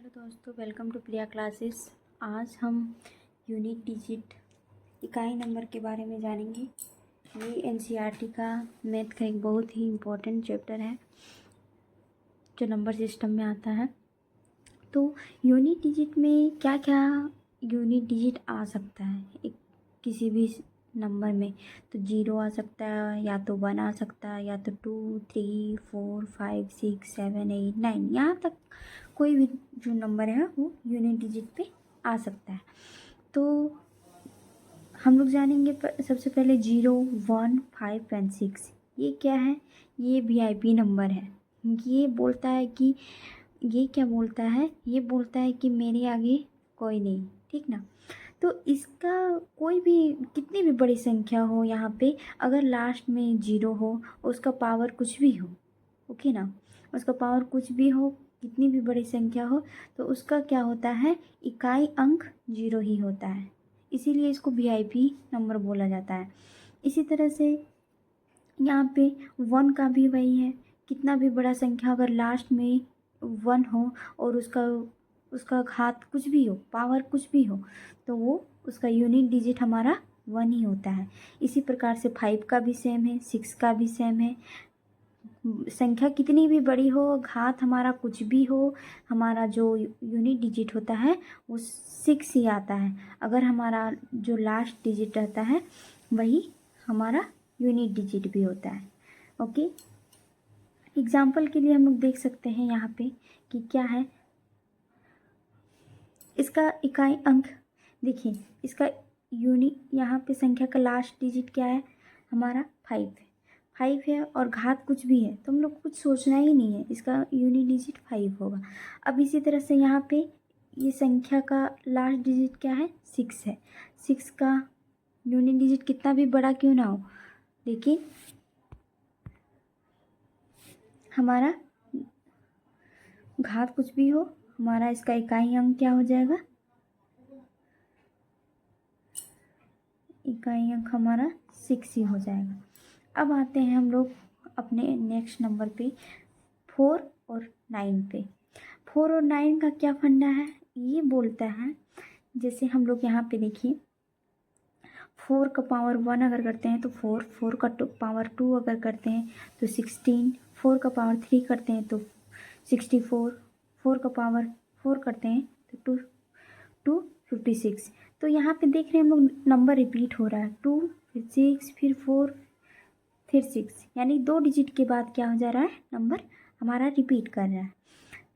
Hello दोस्तों, welcome to Priya classes. आज हम यूनिट डिजिट इकाई नंबर के बारे में जानेंगे। ये एनसीईआरटी का मैथ का एक बहुत ही इम्पोर्टेंट चैप्टर है जो नंबर सिस्टम में आता है। तो यूनिट डिजिट में क्या क्या यूनिट डिजिट आ सकता है एक किसी भी नंबर में। तो 0 आ सकता है, या तो 1 आ सकता है, या तो 2, 3, 4, 5, 6, 7, 8, 9, यहाँ तक कोई भी जो नंबर है वो यूनिट डिजिट पे आ सकता है। तो हम लोग जानेंगे सबसे पहले 0, 1, 5 एंड 6 ये क्या है। ये वीआईपी नंबर है। ये बोलता है कि ये क्या बोलता है, ये बोलता है कि मेरे आगे कोई नहीं, ठीक ना। तो इसका कोई भी कितनी भी बड़ी संख्या हो, यहाँ पे अगर लास्ट में 0 हो, उसका पावर कुछ भी हो, ओके ना, उसका पावर कुछ भी हो, कितनी भी बड़ी संख्या हो, तो उसका क्या होता है, इकाई अंक 0 ही होता है। इसीलिए इसको वीआईपी नंबर बोला जाता है। इसी तरह से यहाँ पे 1 का भी वही है। कितना भी बड़ा संख्या अगर लास्ट में 1 हो और उसका घात कुछ भी हो, पावर कुछ भी हो, तो वो उसका यूनिट डिजिट हमारा 1 ही होता है। इसी प्रकार से 5 का भी सेम है, 6 का भी सेम है। संख्या कितनी भी बड़ी हो, घात हमारा कुछ भी हो, हमारा जो यूनिट डिजिट होता है वो 6 ही आता है। अगर हमारा जो लास्ट डिजिट रहता है वही हमारा यूनिट डिजिट भी होता है। ओके, एग्जाम्पल के लिए हम लोग देख सकते हैं यहाँ पे कि क्या है इसका इकाई अंक। देखिए इसका यूनिट, यहाँ पे संख्या का लास्ट डिजिट क्या है, हमारा 5 है। 5 है और घात कुछ भी है तो हम लोग कुछ सोचना ही नहीं है, इसका यूनिट डिजिट 5 होगा। अब इसी तरह से यहाँ पे ये संख्या का लास्ट डिजिट क्या है, 6 है। 6 का यूनिट डिजिट कितना भी बड़ा क्यों ना हो, लेकिन हमारा घात कुछ भी हो, हमारा इसका इकाई अंक क्या हो जाएगा, इकाई अंक हमारा 6 ही हो जाएगा। अब आते हैं हम लोग अपने नेक्स्ट नंबर पे 4 और 9 पे। 4 और 9 का क्या फंडा है, ये बोलता है, जैसे हम लोग यहाँ पे देखिए 4 का पावर 1 अगर करते हैं तो 4, 4 का पावर 2 अगर करते हैं तो 16, 4 का पावर 3 करते हैं तो 64, 4 का पावर 4 करते हैं तो 256। तो यहाँ पे देख रहे हैं हम लोग नंबर रिपीट हो रहा है, 2 फिर 6 फिर 4 फिर 6, यानी 2 डिजिट के बाद क्या हो जा रहा है, नंबर हमारा रिपीट कर रहा है।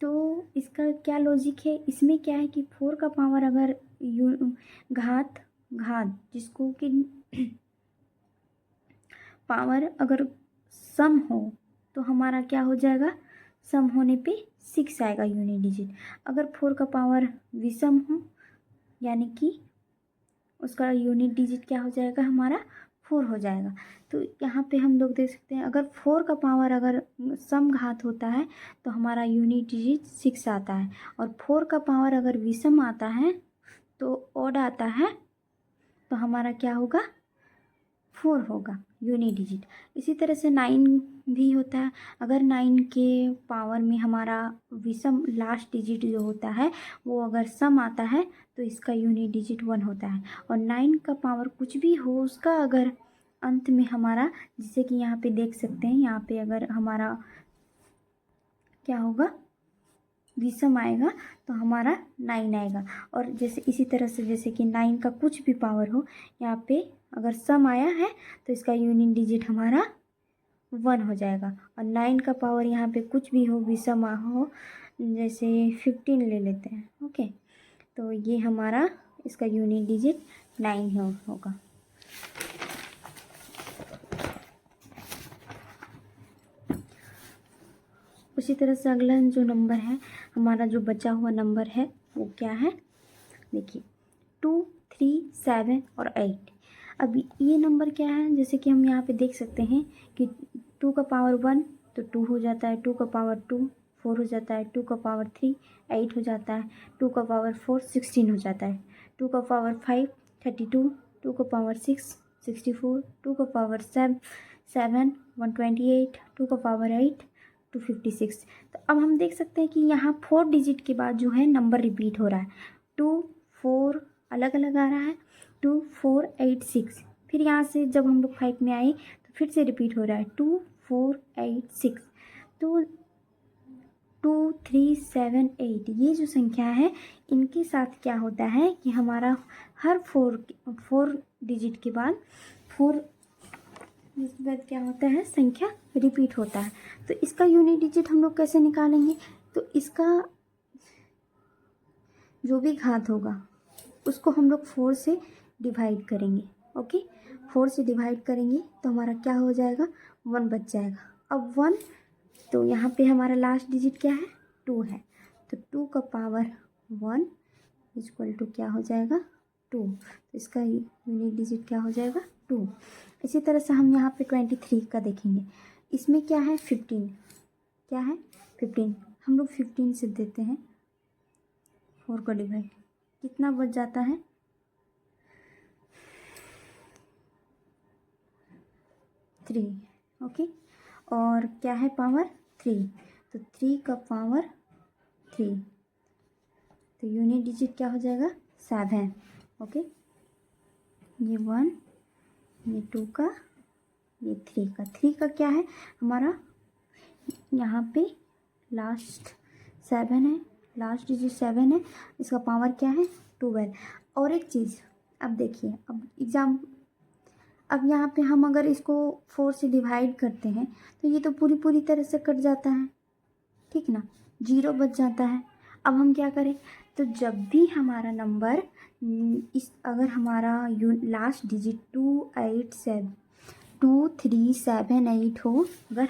तो इसका क्या लॉजिक है, इसमें क्या है कि 4 का पावर अगर घात घात जिसको कि पावर अगर सम हो तो हमारा क्या हो जाएगा, सम होने पे 6 आएगा यूनिट डिजिट। अगर 4 का पावर विषम हो, यानी कि उसका यूनिट डिजिट क्या हो जाएगा, हमारा 4 हो जाएगा। तो यहाँ पे हम लोग देख सकते हैं अगर 4 का पावर अगर सम घात होता है तो हमारा यूनिट डिजिट 6 आता है, और 4 का पावर अगर विषम आता है तो ऑड आता है तो हमारा क्या होगा, 4 होगा यूनिट डिजिट। इसी तरह से 9 भी होता है। अगर 9 के पावर में हमारा विषम लास्ट डिजिट जो होता है वो अगर सम आता है तो इसका यूनिट डिजिट 1 होता है। और 9 का पावर कुछ भी हो, उसका अगर अंत में हमारा, जैसे कि यहाँ पे देख सकते हैं, यहाँ पे अगर हमारा क्या होगा, विषम आएगा तो हमारा 9 आएगा। और जैसे इसी तरह से जैसे कि 9 का कुछ भी पावर हो, यहाँ पे अगर सम आया है तो इसका यूनिट डिजिट हमारा 1 हो जाएगा। और 9 का पावर यहाँ पे कुछ भी हो, विषम हो, जैसे 15 ले लेते हैं, ओके, तो ये हमारा इसका यूनिट डिजिट 9 होगा। उसी तरह से अगला जो नंबर है, हमारा जो बचा हुआ नंबर है वो क्या है, देखिए 2, 3, 7 और 8। अब ये नंबर क्या है, जैसे कि हम यहाँ पे देख सकते हैं कि 2 का पावर 1 तो 2 हो जाता है, 2 का पावर 2 4 हो जाता है, 2 का पावर 3 8 हो जाता है, 2 का पावर 4 16 हो जाता है, 2 का पावर 5 32, 2 का पावर 6 64, 2 का पावर 7 128, 2 का पावर 8 256। तो अब हम देख सकते हैं कि यहाँ 4 डिजिट के बाद जो है नंबर रिपीट हो रहा है। 2 4 अलग अलग आ रहा है, 2 4 8 6। फिर यहाँ से जब हम लोग 5 में आए तो फिर से रिपीट हो रहा है 2 4 8 6। तो 2 3 7 8 ये जो संख्या है इनके साथ क्या होता है कि हमारा हर 4 डिजिट के बाद 4 इसके बाद क्या होता है, संख्या रिपीट होता है। तो इसका यूनिट डिजिट हम लोग कैसे निकालेंगे? तो इसका जो भी घात होगा उसको हम लोग 4 से डिवाइड करेंगे। ओके, 4 से डिवाइड करेंगे तो हमारा क्या हो जाएगा, 1 बच जाएगा। अब 1, तो यहाँ पे हमारा लास्ट डिजिट क्या है, 2 है। तो 2 का पावर 1 इक्वल टू क्या हो जाएगा, 2। तो इसका यूनिट डिजिट क्या हो जाएगा, 2। इसी तरह से हम यहाँ पे 23 का देखेंगे। इसमें क्या है, 15। क्या है, 15। हम लोग 15 से देते हैं 4 को डिवाइड, कितना बच जाता है, 3। ओके, और क्या है, पावर 3। तो 3 का पावर 3। तो यूनिट डिजिट क्या हो जाएगा, 7। ओके, ये 1, ये 2 का, ये 3 का। 3 का क्या है हमारा, यहाँ पे लास्ट 7 है, लास्ट डिजिट 7 है। इसका पावर क्या है, 12। और एक चीज़, अब देखिए, अब यहाँ पे हम अगर इसको 4 से डिवाइड करते हैं तो ये तो पूरी तरह से कट जाता है, ठीक ना, 0 बच जाता है। अब हम क्या करें, तो जब भी हमारा नंबर अगर हमारा लास्ट डिजिट 2 3 7 8 हो, अगर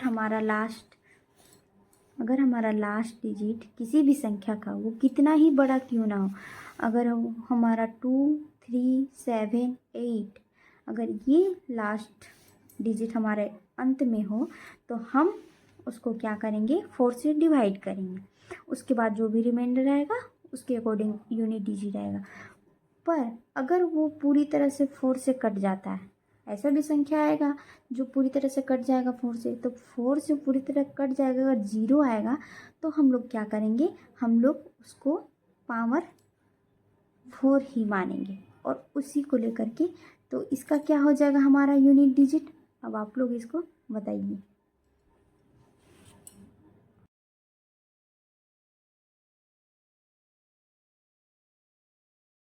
हमारा लास्ट डिजिट किसी भी संख्या का, वो कितना ही बड़ा क्यों ना हो, अगर हमारा 2 3 7 8 अगर ये लास्ट डिजिट हमारे अंत में हो तो हम उसको क्या करेंगे, 4 से डिवाइड करेंगे। उसके बाद जो भी रिमाइंडर आएगा उसके अकॉर्डिंग यूनिट डिजिट आएगा। पर अगर वो पूरी तरह से 4 से कट जाता है, ऐसा भी संख्या आएगा जो पूरी तरह से कट जाएगा 4 से, तो 4 से पूरी तरह कट जाएगा, अगर 0 आएगा तो हम लोग क्या करेंगे, हम लोग उसको पावर 4 ही मानेंगे और उसी को लेकर के, तो इसका क्या हो जाएगा हमारा यूनिट डिजिट। अब आप लोग इसको बताइए।